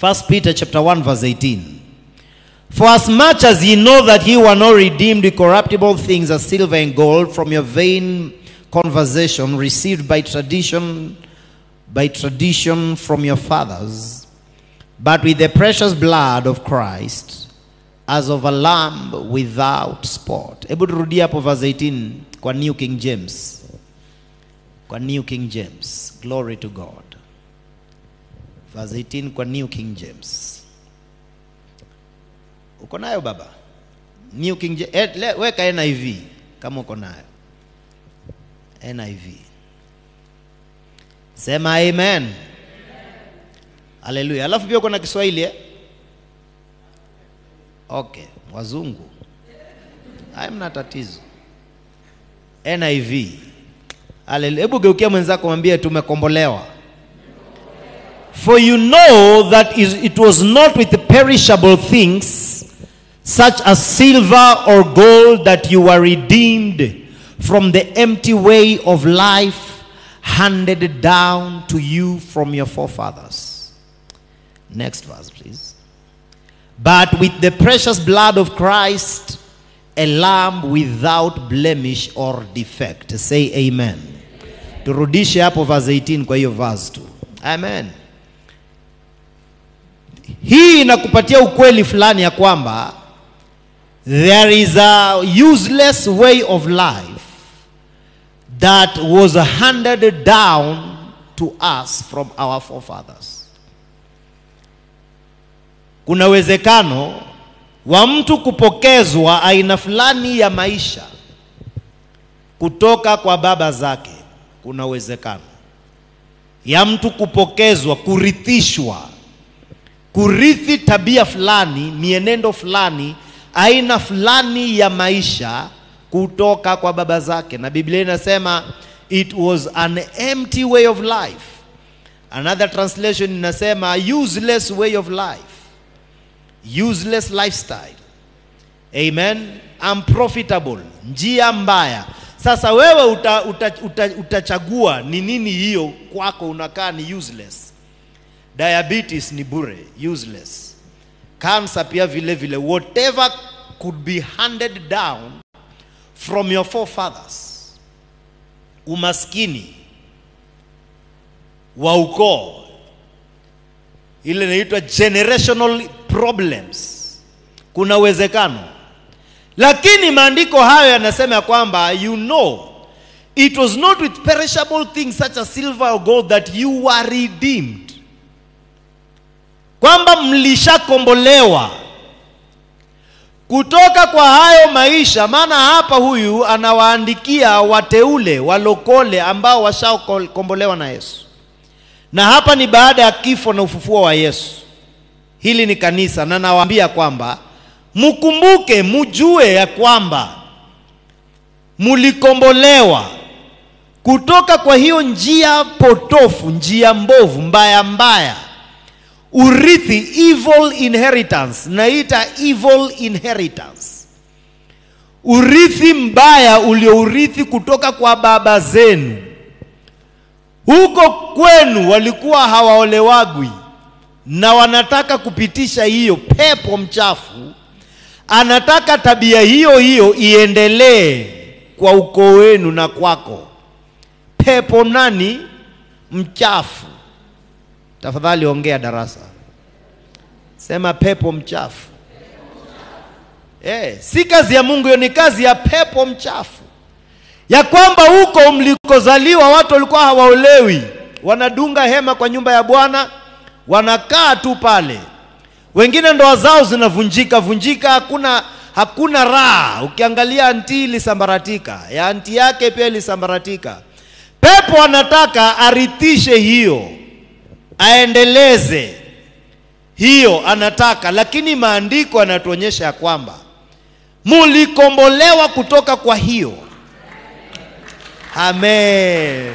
1 Peter chapter 1 verse 18. For as much as ye know that ye were not redeemed with corruptible things as silver and gold from your vain conversation received by tradition from your fathers, but with the precious blood of Christ, as of a lamb without spot. Hebu turudie hapo verse 18 kwa New King James. Kwa New King James. Glory to God. Verse 18 kwa New King James. Uko nayo baba? New King James. Weka NIV kama uko nayo. NIV. Sema amen. Hallelujah. Alafu pia uko na Kiswahili eh? Okay, wazungu. Hamna tatizo. NIV. Hallelujah. Hebu geukia mwenzako mwambie tumekombolewa. For you know that it was not with perishable things such as silver or gold that you were redeemed from the empty way of life handed down to you from your forefathers. Next verse, please. But with the precious blood of Christ, a lamb without blemish or defect. Say amen. Turudishe hapo verse 18 kwa hiyo verse tu. Amen. Hii inakupatia ukweli fulani ya kwamba there is a useless way of life that was handed down to us from our forefathers. Kuna uwezekano wa mtu kupokezwa aina fulani ya maisha kutoka kwa baba zake. Kuna uwezekano ya mtu kupokezwa, kurithishwa, kurithi tabia fulani, mienendo fulani, aina fulani ya maisha kutoka kwa baba zake. Na Biblia inasema it was an empty way of life. Another translation inasema useless way of life. Useless lifestyle. Amen. Unprofitable. Njia mbaya. Sasa wewe utachagua ni nini hiyo kwako unakaa ni useless. Diabetes ni bure, useless. Cancer pia vile vile. Whatever could be handed down from your forefathers. Umaskini wa ukoo, ile inaitwa generational problems. Kuna uwezekano. Lakini maandiko hayo yanasema kwamba you know it was not with perishable things such as silver or gold that you were redeemed. Kwamba mlishakombolewa kutoka kwa hayo maisha. Maana hapa huyu anawaandikia wateule, walokole ambao washakombolewa na Yesu. Na hapa ni baada ya kifo na ufufuo wa Yesu. Hili ni kanisa, na nawaambia kwamba mkumbuke, mjue ya kwamba mulikombolewa kutoka kwa hiyo njia potofu, njia mbovu, mbaya. Urithi, evil inheritance. Naita evil inheritance. Urithi mbaya uliourithi kutoka kwa baba zenu. Huko kwenu walikuwa hawaolewagwi na wanataka kupitisha hiyo pepo mchafu. Anataka tabia hiyo iendelee kwa ukoo wenu na kwako. Pepo nani? Mchafu. Tafadhali ongea darasa. Sema pepo mchafu. Si kazi ya Mungu, hiyo ni kazi ya pepo mchafu. Ya kwamba huko mlikozaliwa watu walikuwa hawaolewi. Wanadunga hema kwa nyumba ya Bwana, wanakaa tu pale. Wengine ndoa zao zinavunjika, hakuna raha. Ukiangalia anti ilisambaratika, ya anti yake pia ilisambaratika. Pepo anataka arithishe hiyo, aendeleze hiyo anataka. Lakini maandiko yanatuonyesha kwamba mulikombolewa kutoka kwa hiyo. Amen.